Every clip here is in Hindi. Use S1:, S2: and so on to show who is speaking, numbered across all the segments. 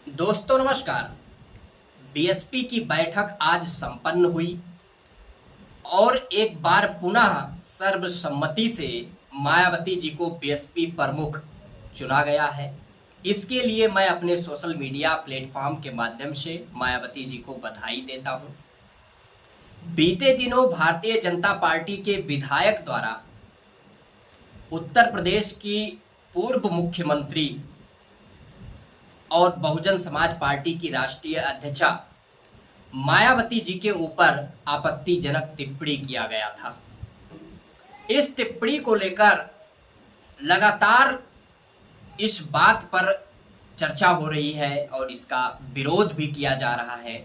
S1: दोस्तों नमस्कार। बीएसपी की बैठक आज संपन्न हुई और एक बार पुनः सर्वसम्मति से मायावती जी को बीएसपी प्रमुख चुना गया है। इसके लिए मैं अपने सोशल मीडिया प्लेटफॉर्म के माध्यम से मायावती जी को बधाई देता हूं। बीते दिनों भारतीय जनता पार्टी के विधायक द्वारा उत्तर प्रदेश की पूर्व मुख्यमंत्री और बहुजन समाज पार्टी की राष्ट्रीय अध्यक्षा मायावती जी के ऊपर आपत्तिजनक टिप्पणी किया गया था। इस टिप्पणी को लेकर लगातार इस बात पर चर्चा हो रही है और इसका विरोध भी किया जा रहा है,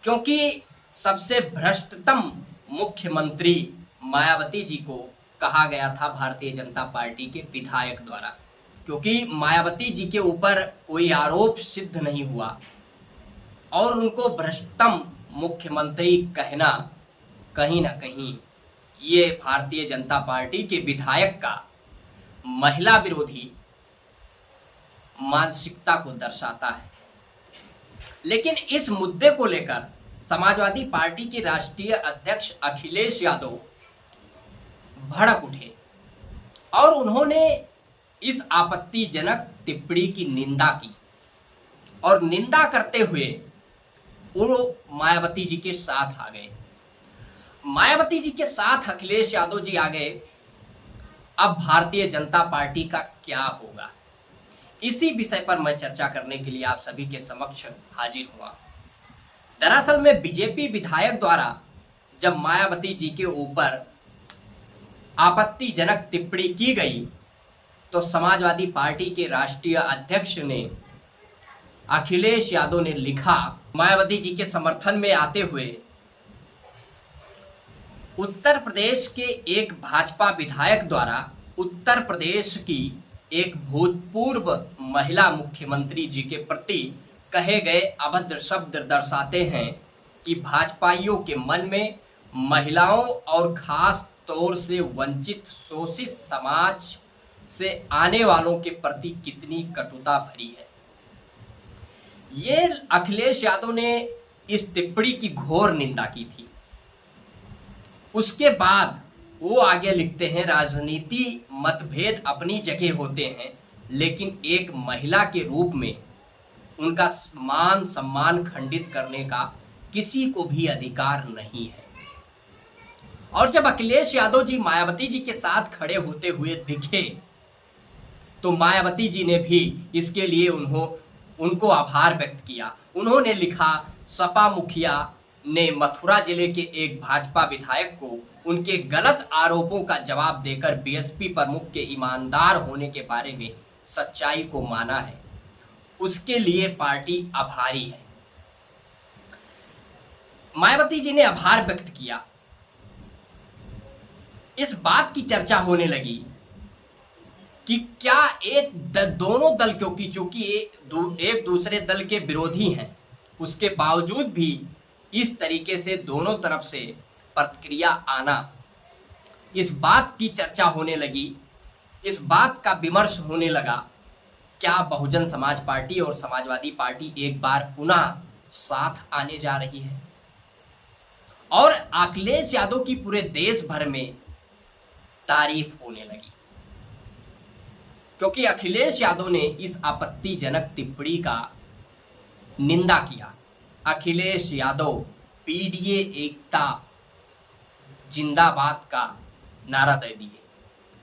S1: क्योंकि सबसे भ्रष्टतम मुख्यमंत्री मायावती जी को कहा गया था भारतीय जनता पार्टी के विधायक द्वारा, क्योंकि मायावती जी के ऊपर कोई आरोप सिद्ध नहीं हुआ और उनको भ्रष्टतम मुख्यमंत्री कहना कहीं ना कहीं ये भारतीय जनता पार्टी के विधायक का महिला विरोधी मानसिकता को दर्शाता है। लेकिन इस मुद्दे को लेकर समाजवादी पार्टी के राष्ट्रीय अध्यक्ष अखिलेश यादव भड़क उठे और उन्होंने इस आपत्तिजनक टिप्पणी की निंदा की और निंदा करते हुए वो मायावती जी के साथ आ गए। मायावती जी के साथ अखिलेश यादव जी आ गए। अब भारतीय जनता पार्टी का क्या होगा, इसी विषय पर मैं चर्चा करने के लिए आप सभी के समक्ष हाजिर हुआ। दरअसल में बीजेपी विधायक द्वारा जब मायावती जी के ऊपर आपत्तिजनक टिप्पणी की गई तो समाजवादी पार्टी के राष्ट्रीय अध्यक्ष ने अखिलेश यादव ने लिखा, मायावती जी के समर्थन में आते हुए, उत्तर प्रदेश के एक भाजपा विधायक द्वारा उत्तर प्रदेश की एक भूतपूर्व महिला मुख्यमंत्री जी के प्रति कहे गए अभद्र शब्द दर्शाते हैं कि भाजपाइयों के मन में महिलाओं और खास तौर से वंचित शोषित समाज से आने वालों के प्रति कितनी कटुता भरी है। ये अखिलेश यादव ने इस टिप्पणी की घोर निंदा की थी। उसके बाद वो आगे लिखते हैं, राजनीति मतभेद अपनी जगह होते हैं, लेकिन एक महिला के रूप में उनका मान सम्मान खंडित करने का किसी को भी अधिकार नहीं है। और जब अखिलेश यादव जी मायावती जी के साथ खड़े होते हुए दिखे तो मायावती जी ने भी इसके लिए उनको आभार व्यक्त किया। उन्होंने लिखा, सपा मुखिया ने मथुरा जिले के एक भाजपा विधायक को उनके गलत आरोपों का जवाब देकर बीएसपी प्रमुख के ईमानदार होने के बारे में सच्चाई को माना है। उसके लिए पार्टी आभारी है। मायावती जी ने आभार व्यक्त किया। इस बात की चर्चा होने लगी कि क्या दोनों दल, क्योंकि चूंकि एक दूसरे दल के विरोधी हैं, उसके बावजूद भी इस तरीके से दोनों तरफ से प्रतिक्रिया आना, इस बात की चर्चा होने लगी, इस बात का विमर्श होने लगा, क्या बहुजन समाज पार्टी और समाजवादी पार्टी एक बार पुनः साथ आने जा रही है। और अखिलेश यादव की पूरे देश भर में तारीफ होने लगी, क्योंकि अखिलेश यादव ने इस आपत्तिजनक टिप्पणी का निंदा किया। अखिलेश यादव पीडीए एकता जिंदाबाद का नारा दे दिए।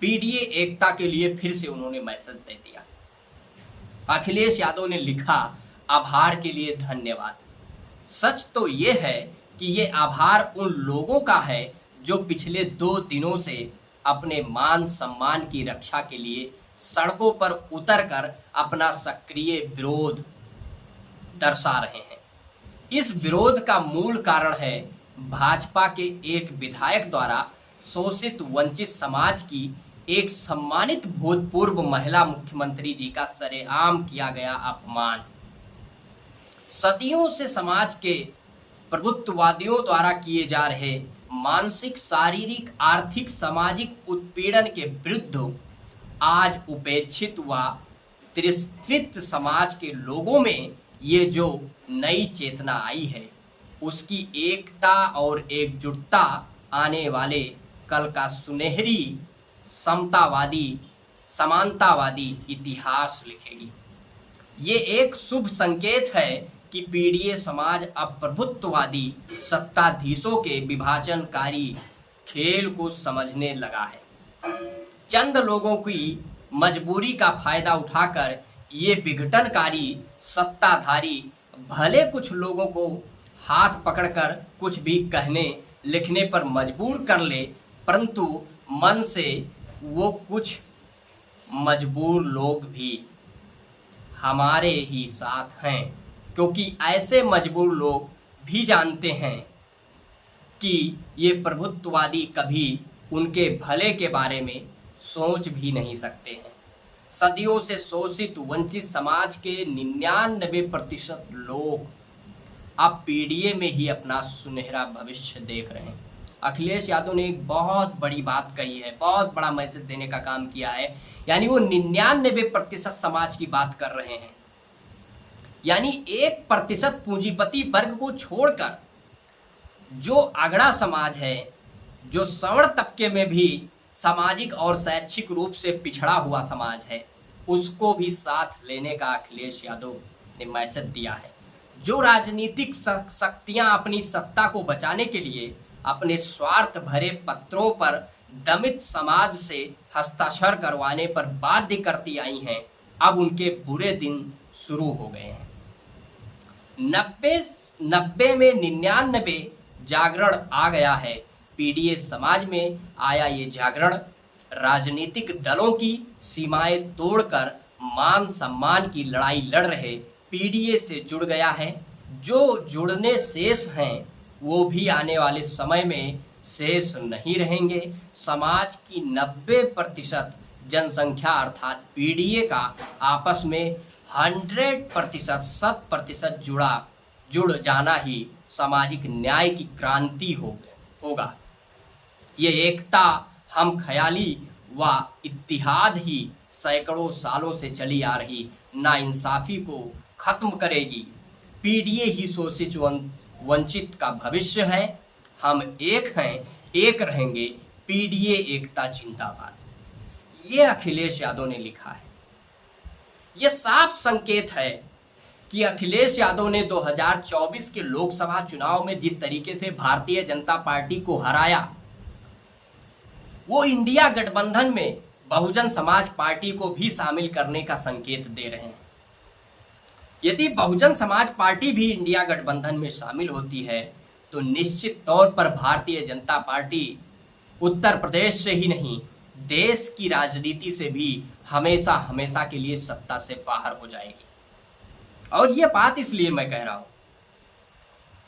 S1: पीडीए एकता के लिए फिर से उन्होंने मैसेज दे दिया। अखिलेश यादव ने लिखा, आभार के लिए धन्यवाद। सच तो ये है कि ये आभार उन लोगों का है जो पिछले 2 दिनों से अपने मान सम्मान की रक्षा के लिए सड़कों पर उतरकर अपना सक्रिय विरोध दर्शा रहे हैं। इस विरोध का मूल कारण है भाजपा के एक विधायक द्वारा शोषित वंचित समाज की एक सम्मानित भूतपूर्व महिला मुख्यमंत्री जी का सरेआम किया गया अपमान। सदियों से समाज के प्रभुत्ववादियों द्वारा किए जा रहे मानसिक, शारीरिक, आर्थिक, सामाजिक उत्पीड़न के विरुद्ध आज उपेक्षित व तिरस्कृत समाज के लोगों में ये जो नई चेतना आई है, उसकी एकता और एकजुटता आने वाले कल का सुनहरी समतावादी समानतावादी इतिहास लिखेगी। ये एक शुभ संकेत है कि पीडीए समाज अब प्रभुत्ववादी सत्ताधीशों के विभाजनकारी खेल को समझने लगा है। चंद लोगों की मजबूरी का फायदा उठाकर ये विघटनकारी सत्ताधारी भले कुछ लोगों को हाथ पकड़कर कुछ भी कहने लिखने पर मजबूर कर ले, परंतु मन से वो कुछ मजबूर लोग भी हमारे ही साथ हैं, क्योंकि ऐसे मजबूर लोग भी जानते हैं कि ये प्रभुत्ववादी कभी उनके भले के बारे में सोच भी नहीं सकते हैं। सदियों से शोषित वंचित समाज के 99% लोग अब पीडीए में ही अपना सुनहरा भविष्य देख रहे हैं। अखिलेश यादव ने एक बहुत बड़ी बात कही है, बहुत बड़ा मैसेज देने का काम किया है। यानी वो 99% समाज की बात कर रहे हैं, यानी 1% पूंजीपति वर्ग को छोड़कर जो अगड़ा समाज है, जो सवर्ण तबके में भी सामाजिक और शैक्षिक रूप से पिछड़ा हुआ समाज है, उसको भी साथ लेने का अखिलेश यादव ने मैसेज दिया है। जो राजनीतिक शक्तियां अपनी सत्ता को बचाने के लिए अपने स्वार्थ भरे पत्रों पर दमित समाज से हस्ताक्षर करवाने पर बाध्य करती आई हैं, अब उनके बुरे दिन शुरू हो गए हैं। 90 में 99 जागरण आ गया है। पीडीए समाज में आया ये जागरण राजनीतिक दलों की सीमाएं तोड़कर मान सम्मान की लड़ाई लड़ रहे पीडीए से जुड़ गया है। जो जुड़ने शेष हैं वो भी आने वाले समय में शेष नहीं रहेंगे। समाज की 90% जनसंख्या अर्थात पीडीए का आपस में 100% 100% जुड़ जाना ही सामाजिक न्याय की क्रांति होगा। ये एकता हम ख्याली व इत्तिहाद ही सैकड़ों सालों से चली आ रही नाइंसाफी को खत्म करेगी। पीडीए ही शोषित वंचित का भविष्य है। हम एक हैं, एक रहेंगे। पीडीए एकता जिंदाबाद। ये अखिलेश यादव ने लिखा है। यह साफ संकेत है कि अखिलेश यादव ने 2024 के लोकसभा चुनाव में जिस तरीके से भारतीय जनता पार्टी को हराया, वो इंडिया गठबंधन में बहुजन समाज पार्टी को भी शामिल करने का संकेत दे रहे हैं। यदि बहुजन समाज पार्टी भी इंडिया गठबंधन में शामिल होती है तो निश्चित तौर पर भारतीय जनता पार्टी उत्तर प्रदेश से ही नहीं, देश की राजनीति से भी हमेशा हमेशा के लिए सत्ता से बाहर हो जाएगी। और यह बात इसलिए मैं कह रहा हूं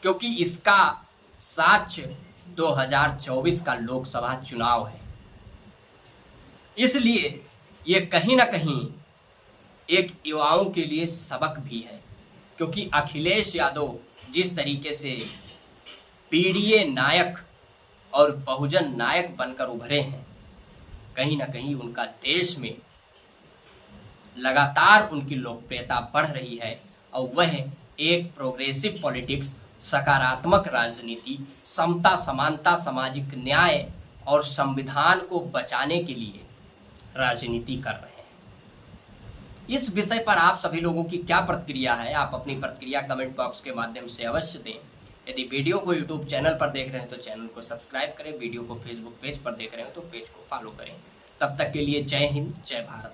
S1: क्योंकि इसका साक्ष्य 2024 का लोकसभा चुनाव है। इसलिए ये कहीं ना कहीं एक युवाओं के लिए सबक भी है, क्योंकि अखिलेश यादव जिस तरीके से पीडीए नायक और बहुजन नायक बनकर उभरे हैं, कहीं ना कहीं उनका देश में लगातार उनकी लोकप्रियता बढ़ रही है और वह एक प्रोग्रेसिव पॉलिटिक्स, सकारात्मक राजनीति, समता समानता, सामाजिक न्याय और संविधान को बचाने के लिए राजनीति कर रहे हैं। इस विषय पर आप सभी लोगों की क्या प्रतिक्रिया है? आप अपनी प्रतिक्रिया कमेंट बॉक्स के माध्यम से अवश्य दें। यदि वीडियो को यूट्यूब चैनल पर देख रहे हैं तो चैनल को सब्सक्राइब करें, वीडियो को फेसबुक पेज पर देख रहे हैं तो पेज को फॉलो करें। तब तक के लिए जय हिंद, जय भारत।